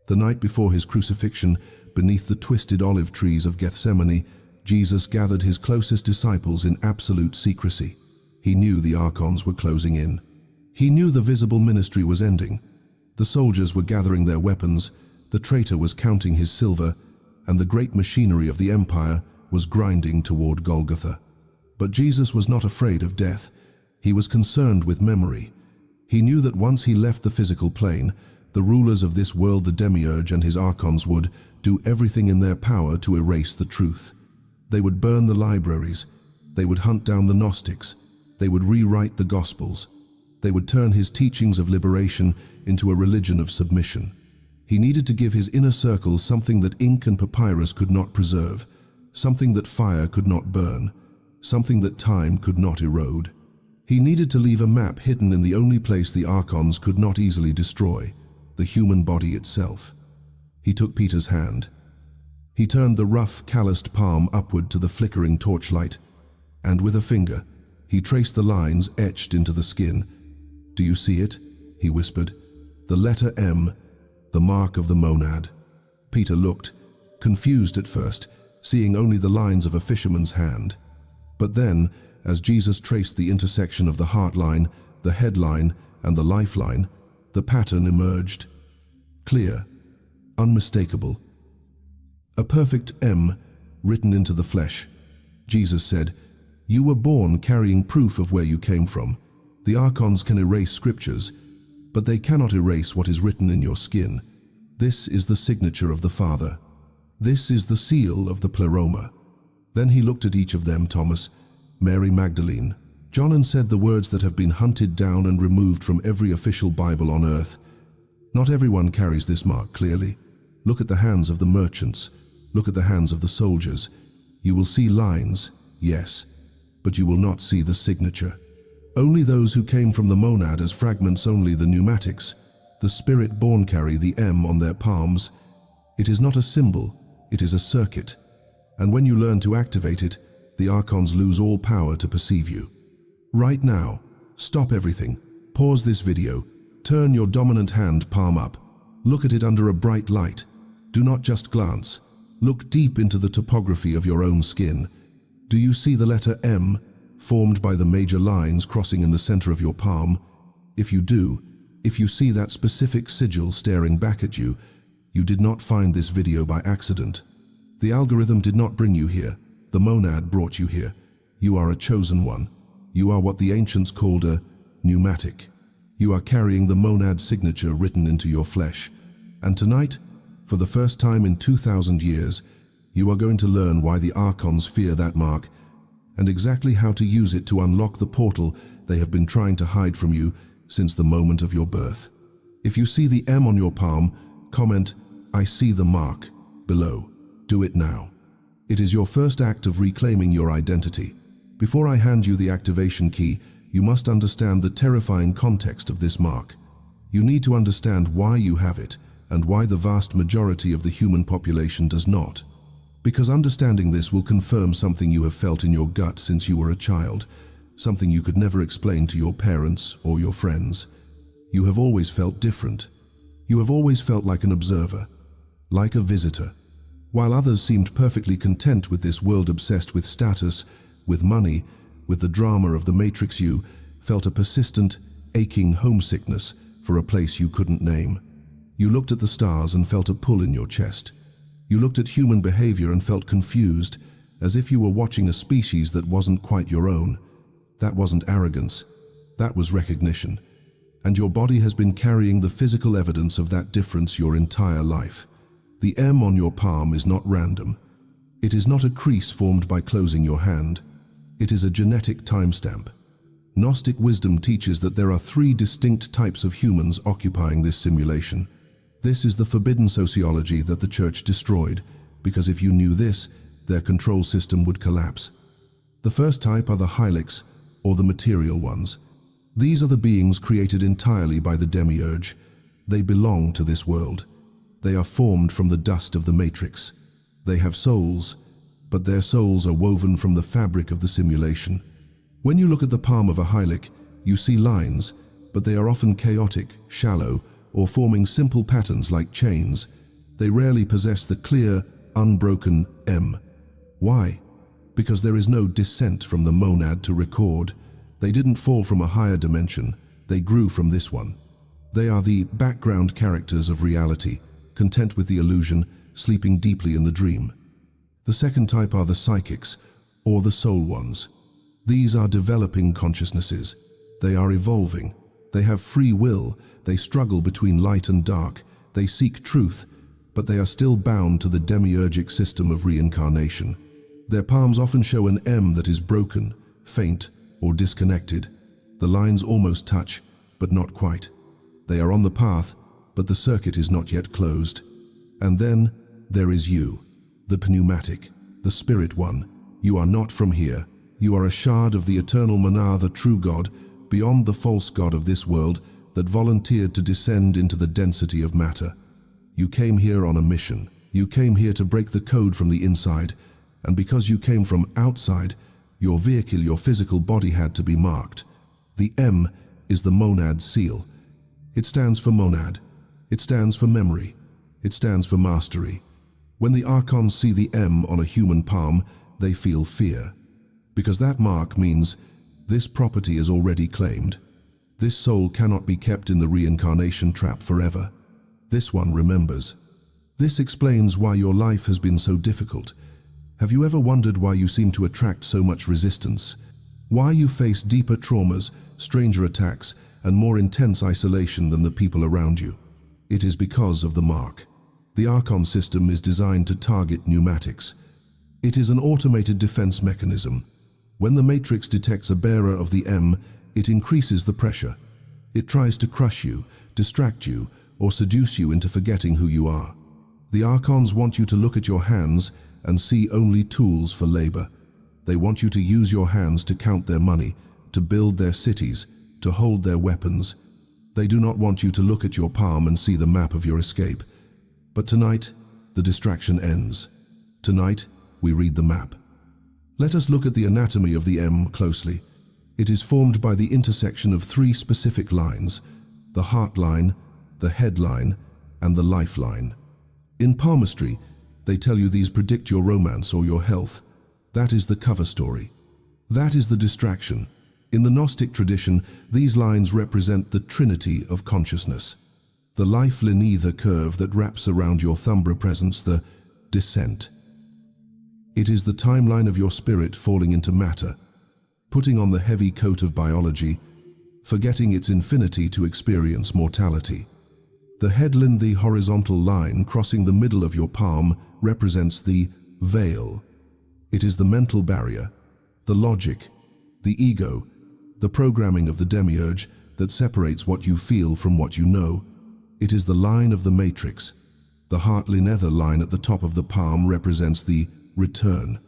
The night before his crucifixion, beneath the twisted olive trees of Gethsemane, Jesus gathered his closest disciples in absolute secrecy. He knew the Archons were closing in. He knew the visible ministry was ending. The soldiers were gathering their weapons, the traitor was counting his silver, and the great machinery of the empire was grinding toward Golgotha. But Jesus was not afraid of death. He was concerned with memory. He knew that once he left the physical plane, the rulers of this world, the Demiurge and his Archons, would do everything in their power to erase the truth. They would burn the libraries. They would hunt down the Gnostics. They would rewrite the Gospels. They would turn his teachings of liberation into a religion of submission. He needed to give his inner circle something that ink and papyrus could not preserve, something that fire could not burn, something that time could not erode. He needed to leave a map hidden in the only place the Archons could not easily destroy, the human body itself. He took Peter's hand. He turned the rough, calloused palm upward to the flickering torchlight, and with a finger, he traced the lines etched into the skin. "Do you see it?" he whispered. "The letter M, the mark of the monad." Peter looked, confused at first, seeing only the lines of a fisherman's hand. But then, as Jesus traced the intersection of the heart line, the head line, and the lifeline, the pattern emerged. Clear, unmistakable. A perfect M written into the flesh. Jesus said, "You were born carrying proof of where you came from. The Archons can erase scriptures, but they cannot erase what is written in your skin. This is the signature of the Father. This is the seal of the pleroma." Then he looked at each of them, Thomas, Mary Magdalene, John, and said the words that have been hunted down and removed from every official Bible on earth. Not everyone carries this mark clearly. Look at the hands of the merchants. Look at the hands of the soldiers. You will see lines, yes, but you will not see the signature. Only those who came from the monad as fragments, only the pneumatics, the spirit-born, carry the M on their palms. It is not a symbol, it is a circuit. And when you learn to activate it, the Archons lose all power to perceive you. Right now, stop everything. Pause this video. Turn your dominant hand palm up. Look at it under a bright light. Do not just glance. Look deep into the topography of your own skin. Do you see the letter M, formed by the major lines crossing in the center of your palm? If you do, if you see that specific sigil staring back at you, you did not find this video by accident. The algorithm did not bring you here. The monad brought you here. You are a chosen one. You are what the ancients called a pneumatic. You are carrying the monad signature written into your flesh. And tonight, for the first time in 2,000 years, you are going to learn why the Archons fear that mark and exactly how to use it to unlock the portal they have been trying to hide from you since the moment of your birth. If you see the M on your palm, comment, "I see the mark," below. Do it now. It is your first act of reclaiming your identity. Before I hand you the activation key, you must understand the terrifying context of this mark. You need to understand why you have it and why the vast majority of the human population does not. Because understanding this will confirm something you have felt in your gut since you were a child, something you could never explain to your parents or your friends. You have always felt different. You have always felt like an observer, like a visitor. While others seemed perfectly content with this world obsessed with status, with money, with the drama of the Matrix, you felt a persistent, aching homesickness for a place you couldn't name. You looked at the stars and felt a pull in your chest. You looked at human behavior and felt confused, as if you were watching a species that wasn't quite your own. That wasn't arrogance. That was recognition. And your body has been carrying the physical evidence of that difference your entire life. The M on your palm is not random. It is not a crease formed by closing your hand. It is a genetic timestamp. Gnostic wisdom teaches that there are 3 distinct types of humans occupying this simulation. This is the forbidden sociology that the church destroyed, because if you knew this, their control system would collapse. The first type are the hylics, or the material ones. These are the beings created entirely by the Demiurge. They belong to this world. They are formed from the dust of the Matrix. They have souls, but their souls are woven from the fabric of the simulation. When you look at the palm of a hylic, you see lines, but they are often chaotic, shallow, or forming simple patterns like chains. They rarely possess the clear, unbroken M. Why? Because there is no descent from the monad to record. They didn't fall from a higher dimension, they grew from this one. They are the background characters of reality, content with the illusion, sleeping deeply in the dream. The second type are the psychics, or the soul ones. These are developing consciousnesses. They are evolving. They have free will. They struggle between light and dark. They seek truth, but they are still bound to the demiurgic system of reincarnation. Their palms often show an M that is broken, faint, or disconnected. The lines almost touch, but not quite. They are on the path, but the circuit is not yet closed. And then there is you, the pneumatic, the spirit one. You are not from here. You are a shard of the eternal Mana, the true God, beyond the false God of this world that volunteered to descend into the density of matter. You came here on a mission. You came here to break the code from the inside, and because you came from outside, your vehicle, your physical body had to be marked. The M is the monad seal. It stands for monad. It stands for memory. It stands for mastery. When the Archons see the M on a human palm, they feel fear. Because that mark means this property is already claimed. This soul cannot be kept in the reincarnation trap forever. This one remembers. This explains why your life has been so difficult. Have you ever wondered why you seem to attract so much resistance? Why you face deeper traumas, stranger attacks, and more intense isolation than the people around you? It is because of the mark. The Archon system is designed to target pneumatics. It is an automated defense mechanism. When the matrix detects a bearer of the M, it increases the pressure. It tries to crush you, distract you, or seduce you into forgetting who you are. The Archons want you to look at your hands and see only tools for labor. They want you to use your hands to count their money, to build their cities, to hold their weapons. They do not want you to look at your palm and see the map of your escape. But tonight, the distraction ends. Tonight, we read the map. Let us look at the anatomy of the M closely. It is formed by the intersection of three specific lines: the heart line, the head line, and the life line. In palmistry, they tell you these predict your romance or your health. That is the cover story. That is the distraction. In the Gnostic tradition, these lines represent the trinity of consciousness. The life linear, the curve that wraps around your thumbra presence, the descent. It is the timeline of your spirit falling into matter, putting on the heavy coat of biology, forgetting its infinity to experience mortality. The headline, the horizontal line crossing the middle of your palm, represents the veil. It is the mental barrier, the logic, the ego, the programming of the demiurge that separates what you feel from what you know. It is the line of the matrix. The heart-line nether line at the top of the palm represents the return.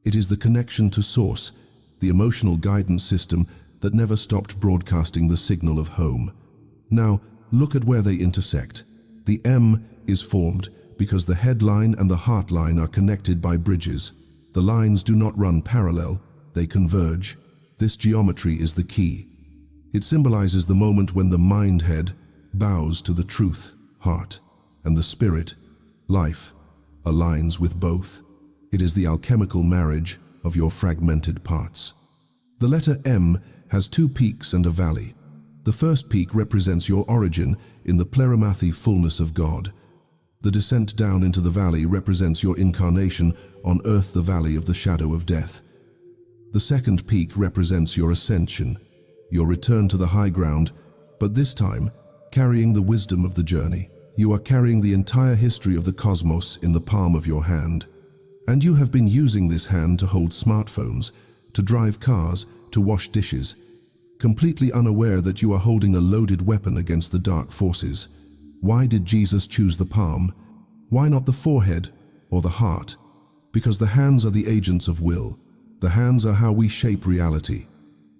It is the connection to source, the emotional guidance system that never stopped broadcasting the signal of home. Now, look at where they intersect. The M is formed because the headline and the heart line are connected by bridges. The lines do not run parallel, they converge. This geometry is the key. It symbolizes the moment when the mind head bows to the truth, heart, and the spirit, life, aligns with both. It is the alchemical marriage of your fragmented parts. The letter M has two peaks and a valley. The first peak represents your origin in the plerimathi fullness of God. The descent down into the valley represents your incarnation on earth, the valley of the shadow of death. The second peak represents your ascension, your return to the high ground, but this time, carrying the wisdom of the journey. You are carrying the entire history of the cosmos in the palm of your hand. And you have been using this hand to hold smartphones, to drive cars, to wash dishes, completely unaware that you are holding a loaded weapon against the dark forces. Why did Jesus choose the palm? Why not the forehead or the heart? Because the hands are the agents of will. The hands are how we shape reality.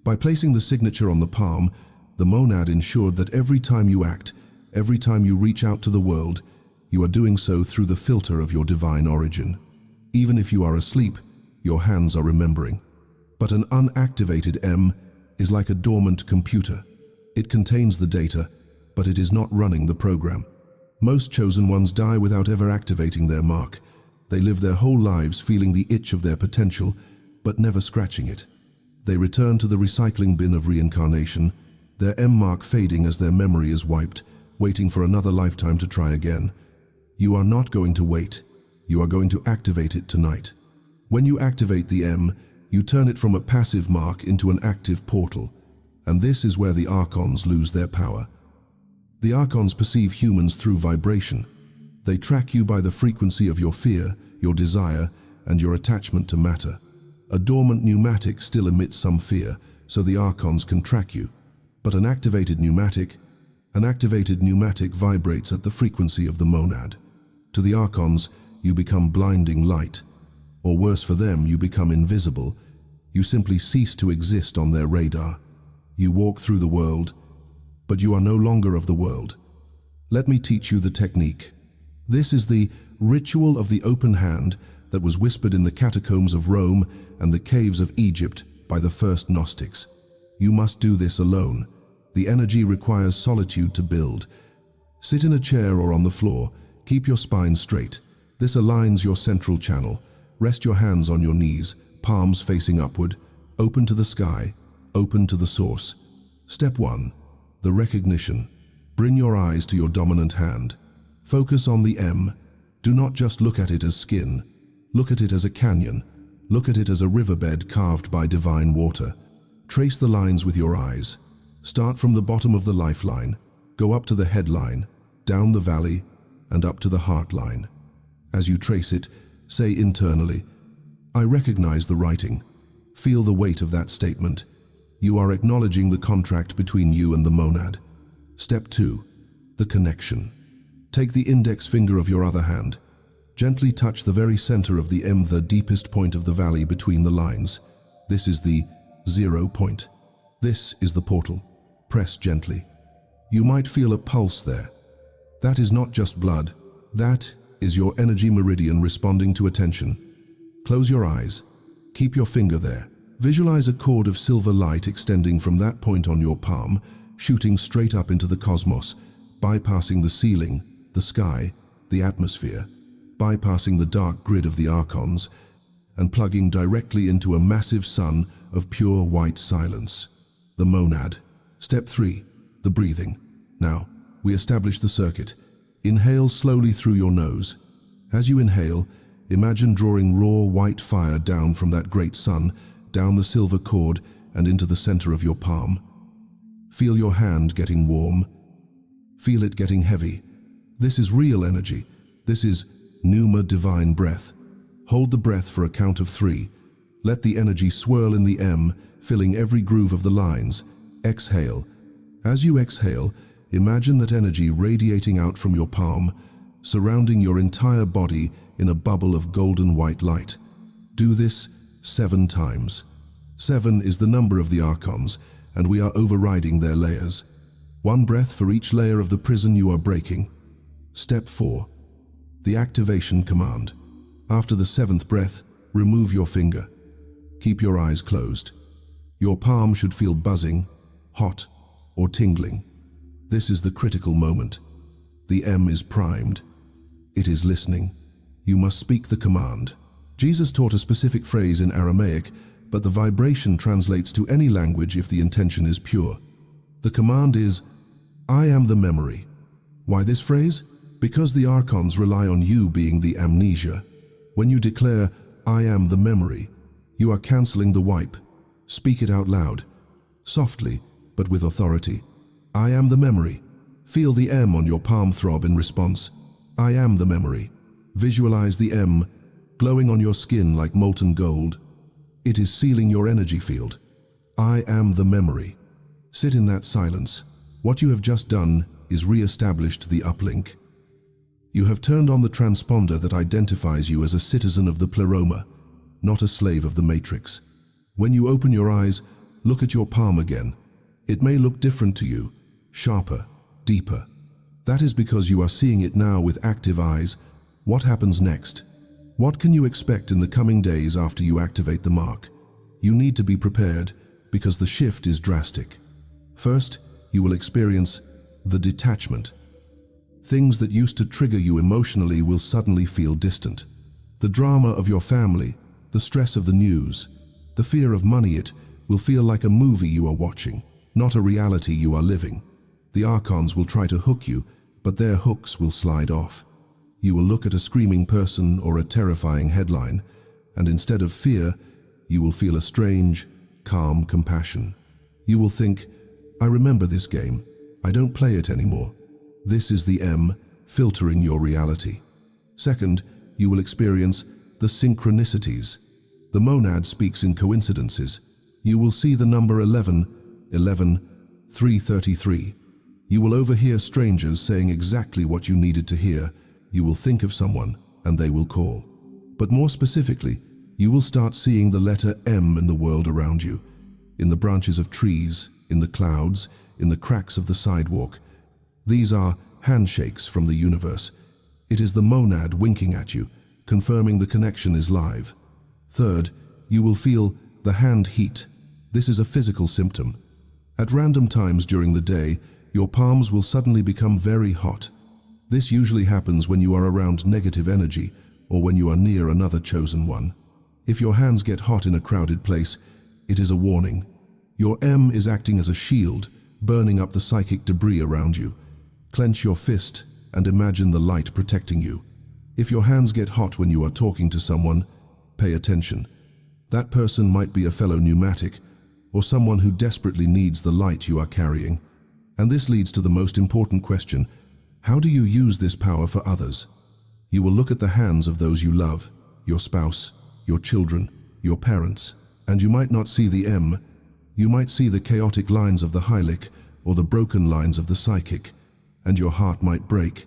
By placing the signature on the palm, the monad ensured that every time you act, every time you reach out to the world, you are doing so through the filter of your divine origin. Even if you are asleep, your hands are remembering. But an unactivated M is like a dormant computer. It contains the data, but it is not running the program. Most chosen ones die without ever activating their mark. They live their whole lives feeling the itch of their potential, but never scratching it. They return to the recycling bin of reincarnation, their M mark fading as their memory is wiped, waiting for another lifetime to try again. You are not going to wait. You are going to activate it tonight. When you activate the M, you turn it from a passive mark into an active portal. And this is where the Archons lose their power. The Archons perceive humans through vibration. They track you by the frequency of your fear, your desire, and your attachment to matter. A dormant pneumatic still emits some fear, so the Archons can track you. But an activated pneumatic vibrates at the frequency of the monad. To the Archons, you become blinding light. Or worse for them, you become invisible. You simply cease to exist on their radar. You walk through the world, but you are no longer of the world. Let me teach you the technique. This is the ritual of the open hand that was whispered in the catacombs of Rome and the caves of Egypt by the first Gnostics. You must do this alone. The energy requires solitude to build. Sit in a chair or on the floor. Keep your spine straight. This aligns your central channel. Rest your hands on your knees, palms facing upward. Open to the sky. Open to the source. Step 1. The recognition. Bring your eyes to your dominant hand. Focus on the M. Do not just look at it as skin. Look at it as a canyon. Look at it as a riverbed carved by divine water. Trace the lines with your eyes. Start from the bottom of the lifeline. Go up to the headline, down the valley, and up to the heart line. As you trace it, say internally, I recognize the writing. Feel the weight of that statement. You are acknowledging the contract between you and the monad. Step 2. The connection. Take the index finger of your other hand. Gently touch the very center of the M, the deepest point of the valley between the lines. This is the 0 point. This is the portal. Press gently. You might feel a pulse there. That is not just blood. That is your energy meridian responding to attention. Close your eyes. Keep your finger there. Visualize a cord of silver light extending from that point on your palm, shooting straight up into the cosmos, bypassing the ceiling, the sky, the atmosphere, bypassing the dark grid of the Archons, and plugging directly into a massive sun of pure white silence. The monad. Step 3. The breathing. Now, we establish the circuit. Inhale slowly through your nose. As you inhale, imagine drawing raw white fire down from that great sun, down the silver cord and into the center of your palm. Feel your hand getting warm. Feel it getting heavy. This is real energy. This is pneuma, divine breath. Hold the breath for a count of 3. Let the energy swirl in the M, filling every groove of the lines. Exhale. As you exhale, imagine that energy radiating out from your palm, surrounding your entire body in a bubble of golden white light. Do this 7 times. 7 is the number of the Archons, and we are overriding their layers. 1 breath for each layer of the prison you are breaking. Step 4. The activation command. After the 7th breath, remove your finger. Keep your eyes closed. Your palm should feel buzzing, hot, or tingling. This is the critical moment. The M is primed. It is listening. You must speak the command. Jesus taught a specific phrase in Aramaic, but the vibration translates to any language if the intention is pure. The command is, I am the memory. Why this phrase? Because the Archons rely on you being the amnesia. When you declare, I am the memory, you are canceling the wipe. Speak it out loud, softly, but with authority. I am the memory. Feel the M on your palm throb in response. I am the memory. Visualize the M glowing on your skin like molten gold. It is sealing your energy field. I am the memory. Sit in that silence. What you have just done is re-established the uplink. You have turned on the transponder that identifies you as a citizen of the pleroma, not a slave of the matrix. When you open your eyes, look at your palm again. It may look different to you, sharper, deeper. That is because you are seeing it now with active eyes. What happens next? What can you expect in the coming days after you activate the mark? You need to be prepared because the shift is drastic. First, you will experience the detachment. Things that used to trigger you emotionally will suddenly feel distant. The drama of your family, the stress of the news, the fear of money, it will feel like a movie you are watching, not a reality you are living. The Archons will try to hook you, but their hooks will slide off. You will look at a screaming person or a terrifying headline, and instead of fear, you will feel a strange, calm compassion. You will think, I remember this game. I don't play it anymore. This is the M filtering your reality. Second, you will experience the synchronicities. The monad speaks in coincidences. You will see the number 11, 333. You will overhear strangers saying exactly what you needed to hear. You will think of someone and they will call. But more specifically, you will start seeing the letter M in the world around you, in the branches of trees, in the clouds, in the cracks of the sidewalk. These are handshakes from the universe. It is the monad winking at you, confirming the connection is live. Third, you will feel the hand heat. This is a physical symptom. At random times during the day, your palms will suddenly become very hot. This usually happens when you are around negative energy or when you are near another chosen one. If your hands get hot in a crowded place, it is a warning. Your M is acting as a shield, burning up the psychic debris around you. Clench your fist and imagine the light protecting you. If your hands get hot when you are talking to someone, pay attention. That person might be a fellow pneumatic or someone who desperately needs the light you are carrying. And this leads to the most important question: how do you use this power for others? You will look at the hands of those you love, your spouse, your children, your parents, and you might not see the M. You might see the chaotic lines of the hylic or the broken lines of the psychic, and your heart might break.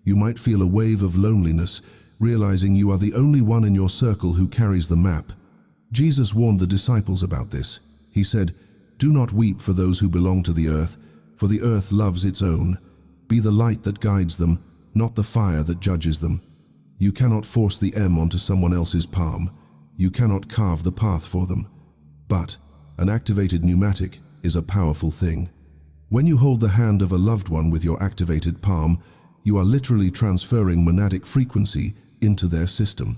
You might feel a wave of loneliness, realizing you are the only one in your circle who carries the map. Jesus warned the disciples about this. He said, "Do not weep for those who belong to the earth, for the earth loves its own. Be the light that guides them, not the fire that judges them." You cannot force the M onto someone else's palm. You cannot carve the path for them. But an activated pneumatic is a powerful thing. When you hold the hand of a loved one with your activated palm, you are literally transferring monadic frequency into their system.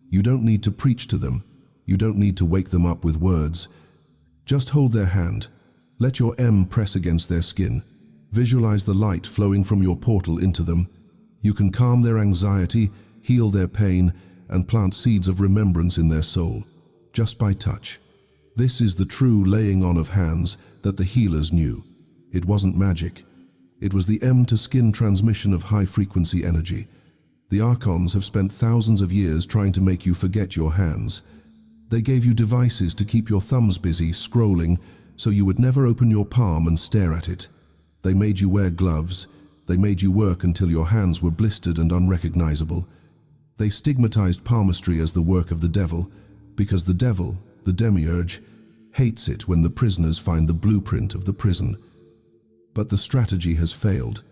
You don't need to preach to them. You don't need to wake them up with words. Just hold their hand. Let your M press against their skin. Visualize the light flowing from your portal into them. You can calm their anxiety, heal their pain, and plant seeds of remembrance in their soul, just by touch. This is the true laying on of hands that the healers knew. It wasn't magic. It was the M-to-skin transmission of high-frequency energy. The Archons have spent thousands of years trying to make you forget your hands. They gave you devices to keep your thumbs busy scrolling so you would never open your palm and stare at it. They made you wear gloves. They made you work until your hands were blistered and unrecognizable. They stigmatized palmistry as the work of the devil, because the devil, the demiurge, hates it when the prisoners find the blueprint of the prison. But the strategy has failed.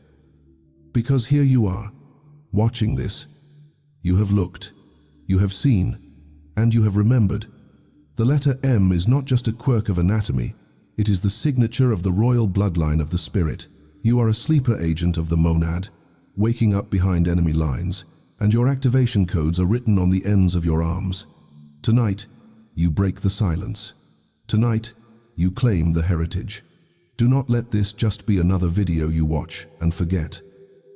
Because here you are, watching this. You have looked, you have seen, and you have remembered. The letter M is not just a quirk of anatomy, it is the signature of the royal bloodline of the spirit. You are a sleeper agent of the monad, waking up behind enemy lines, and your activation codes are written on the ends of your arms. Tonight, you break the silence. Tonight, you claim the heritage. Do not let this just be another video you watch and forget.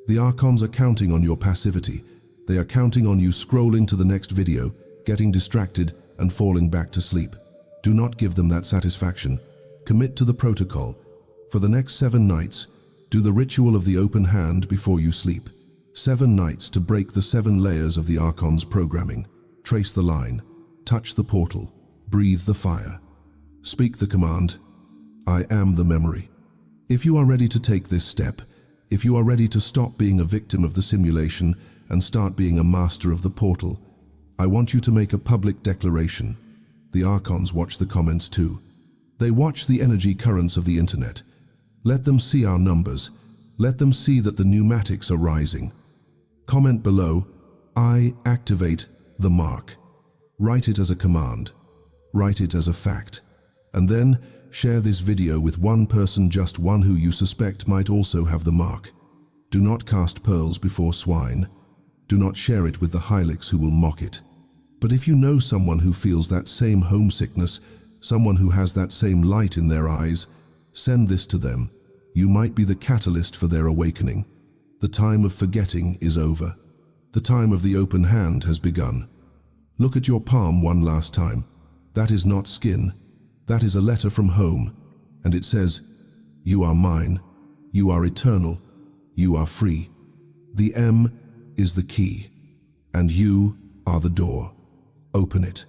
The Archons are counting on your passivity. They are counting on you scrolling to the next video, getting distracted, and falling back to sleep. Do not give them that satisfaction. Commit to the protocol. For the next 7 nights, do the ritual of the open hand before you sleep. 7 nights to break the 7 layers of the Archons' programming. Trace the line. Touch the portal. Breathe the fire. Speak the command. I am the memory. If you are ready to take this step, if you are ready to stop being a victim of the simulation and start being a master of the portal, I want you to make a public declaration. The Archons watch the comments too. They watch the energy currents of the internet. Let them see our numbers. Let them see that the pneumatics are rising. Comment below, I activate the mark. Write it as a command. Write it as a fact. And then Share this video with one person, just one who you suspect might also have the mark. Do not cast pearls before swine. Do not share it with the Hylics who will mock it. But if you know someone who feels that same homesickness, someone who has that same light in their eyes, send this to them. You might be the catalyst for their awakening. The time of forgetting is over. The time of the open hand has begun. Look at your palm one last time. That is not skin. That is a letter from home. And it says, "You are mine. You are eternal. You are free." The M is the key. And you are the door. Open it.